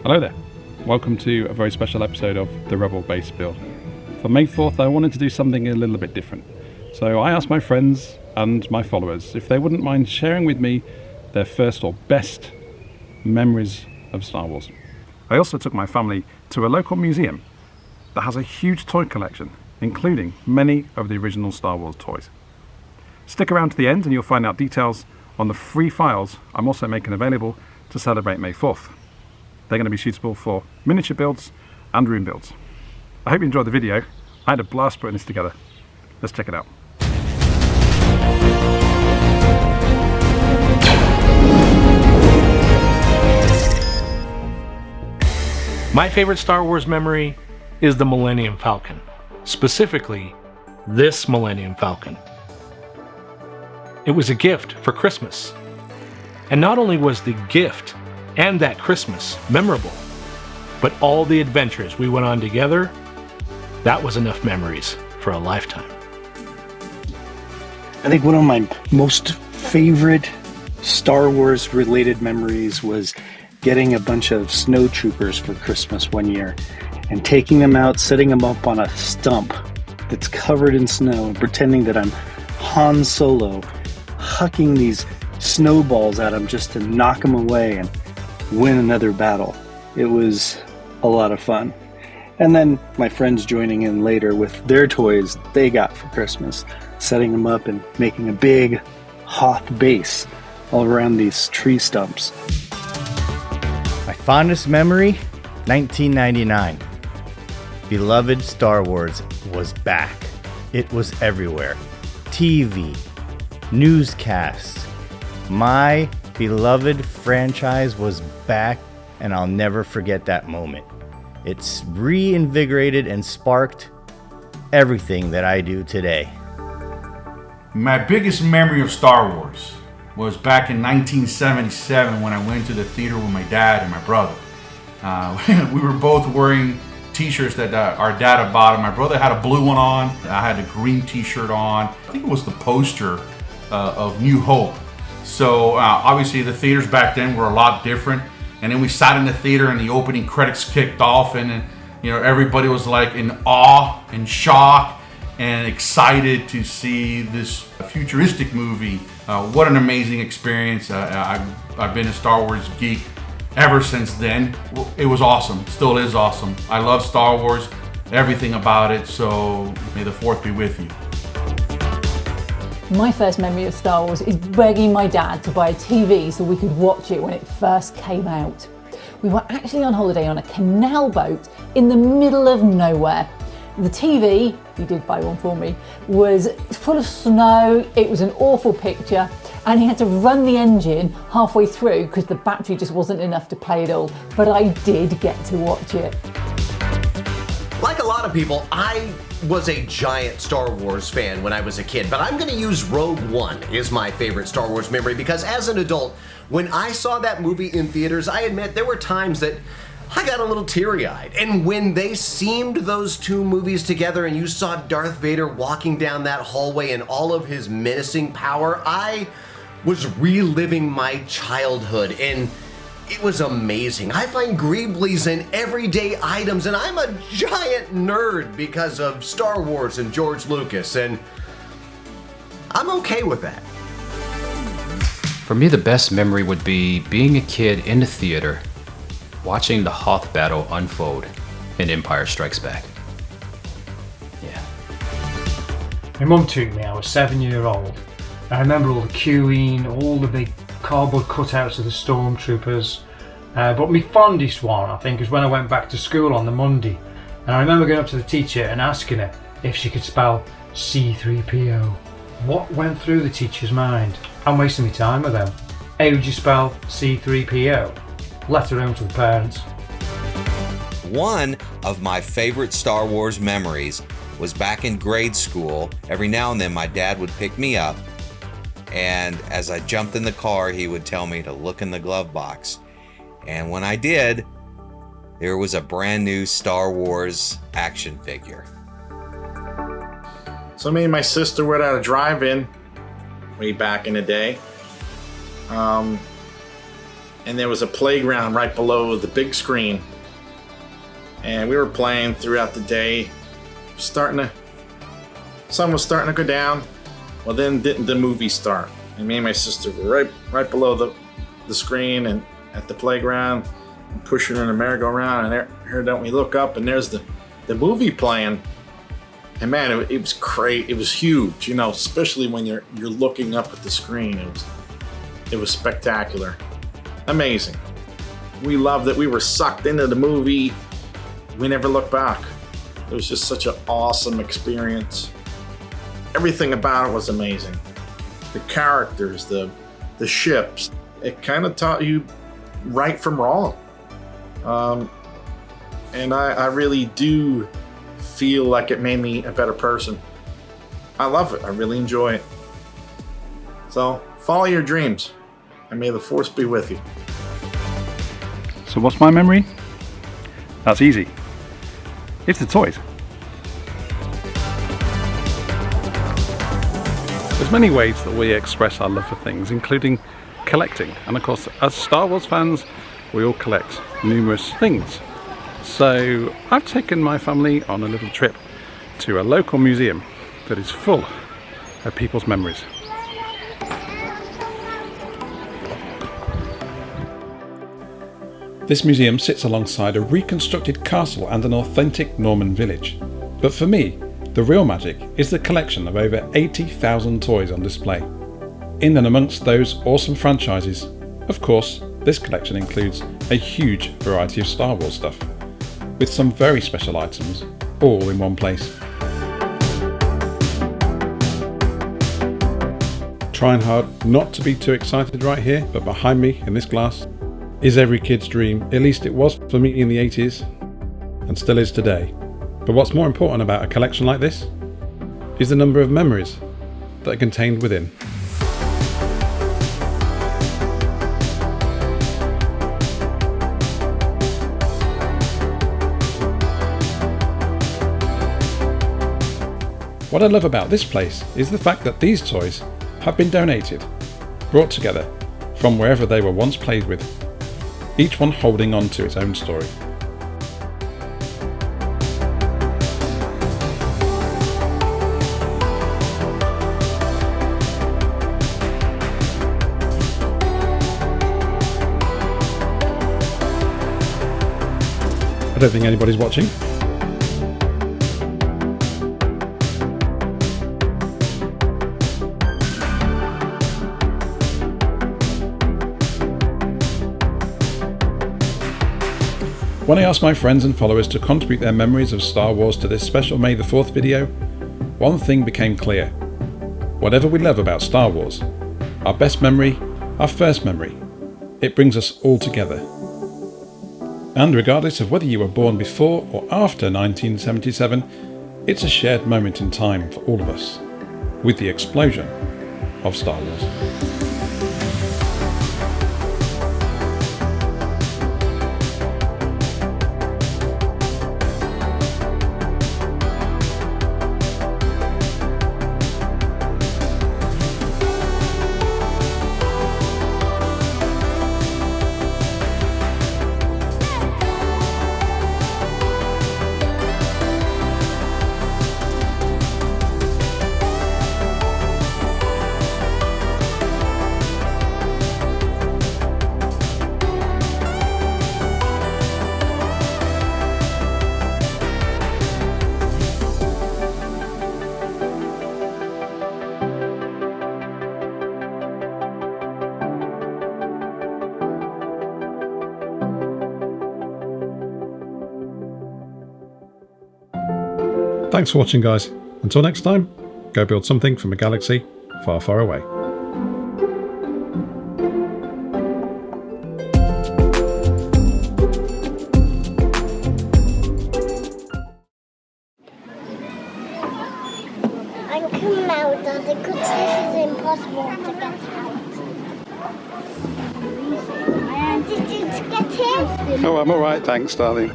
Hello there. Welcome to a very special episode of the Rebel Base Build. For May 4th, I wanted to do something a little bit different. So I asked my friends and my followers if they wouldn't mind sharing with me their first or best memories of Star Wars. I also took my family to a local museum that has a huge toy collection, including many of the original Star Wars toys. Stick around to the end and you'll find out details on the free files I'm also making available to celebrate May 4th. They're going to be suitable for miniature builds and room builds. I hope you enjoyed the video. I had a blast putting this together. Let's check it out. My favorite Star Wars memory is the Millennium Falcon. Specifically, this Millennium Falcon. It was a gift for Christmas. And not only was the gift and that Christmas memorable, but all the adventures we went on together, that was enough memories for a lifetime. I think one of my most favorite Star Wars related memories was getting a bunch of snow troopers for Christmas one year and taking them out, setting them up on a stump that's covered in snow and pretending that I'm Han Solo, hucking these snowballs at them just to knock them away and win another battle. It was a lot of fun. And then my friends joining in later with their toys they got for Christmas, setting them up and making a big Hoth base all around these tree stumps. My fondest memory, 1999. Beloved Star Wars was back. It was everywhere. TV, newscasts. My beloved franchise was back, and I'll never forget that moment. It's reinvigorated and sparked everything that I do today. My biggest memory of Star Wars was back in 1977 when I went to the theater with my dad and my brother. We were both wearing t-shirts that our dad had bought. My brother had a blue one on. I had a green t-shirt on. I think it was the poster of New Hope. So obviously the theaters back then were a lot different. And then we sat in the theater and the opening credits kicked off, and everybody was like in awe and shock and excited to see this futuristic movie. What an amazing experience. I've been a Star Wars geek ever since then. It was awesome, still is awesome. I love Star Wars, everything about it, so may the 4th be with you. My first memory of Star Wars is begging my dad to buy a TV so we could watch it when it first came out. We were actually on holiday on a canal boat in the middle of nowhere. The TV, he did buy one for me, was full of snow. It was an awful picture, and he had to run the engine halfway through because the battery just wasn't enough to play it all. But I did get to watch it. Like a lot of people, I was a giant Star Wars fan when I was a kid, but I'm going to use Rogue One as my favorite Star Wars memory because as an adult, when I saw that movie in theaters, I admit there were times that I got a little teary-eyed. And when they seamed those two movies together and you saw Darth Vader walking down that hallway in all of his menacing power, I was reliving my childhood, and it was amazing. I find Greeblies in everyday items, and I'm a giant nerd because of Star Wars and George Lucas, and I'm okay with that. For me, the best memory would be being a kid in the theater, watching the Hoth battle unfold in Empire Strikes Back. Yeah. My mum took me, I was 7-year-old. I remember all the queuing, all the big cardboard cutouts of the stormtroopers. But my fondest one, I think, is when I went back to school on the Monday. And I remember going up to the teacher and asking her if she could spell C-3PO. What went through the teacher's mind? I'm wasting my time with them. How would you spell C-3PO? Let alone to the parents. One of my favorite Star Wars memories was back in grade school. Every now and then my dad would pick me up, and as I jumped in the car, he would tell me to look in the glove box. And when I did, there was a brand new Star Wars action figure. So me and my sister were at a drive-in way back in the day. and there was a playground right below the big screen. And we were playing throughout the day. Sun was starting to go down. Well, then didn't the movie start? And me and my sister were right below the screen and at the playground, and pushing in a merry-go-round. And here don't we look up, and there's the movie playing. And man, it was great. It was huge, you know, especially when you're looking up at the screen. It was spectacular, amazing. We loved it. We were sucked into the movie. We never looked back. It was just such an awesome experience. Everything about it was amazing. The characters, the ships. It kind of taught you right from wrong. And I really do feel like it made me a better person. I love it. I really enjoy it. So follow your dreams, and may the force be with you. So what's my memory? That's easy. It's the toys. There's many ways that we express our love for things, including collecting. And of course, as Star Wars fans, we all collect numerous things. So I've taken my family on a little trip to a local museum that is full of people's memories. This museum sits alongside a reconstructed castle and an authentic Norman village. But for me, the real magic is the collection of over 80,000 toys on display. In and amongst those awesome franchises, of course, this collection includes a huge variety of Star Wars stuff, with some very special items all in one place. Trying hard not to be too excited right here, but behind me in this glass is every kid's dream. At least it was for me in the 80s and still is today. But what's more important about a collection like this is the number of memories that are contained within. What I love about this place is the fact that these toys have been donated, brought together from wherever they were once played with, each one holding on to its own story. I don't think anybody's watching. When I asked my friends and followers to contribute their memories of Star Wars to this special May the 4th video, one thing became clear. Whatever we love about Star Wars, our best memory, our first memory, it brings us all together. And regardless of whether you were born before or after 1977, it's a shared moment in time for all of us, with the explosion of Star Wars. Thanks for watching, guys. Until next time, go build something from a galaxy far, far away. I'm coming out, Daddy, because this is impossible to get out. Did you get in? Oh, I'm alright, thanks, darling.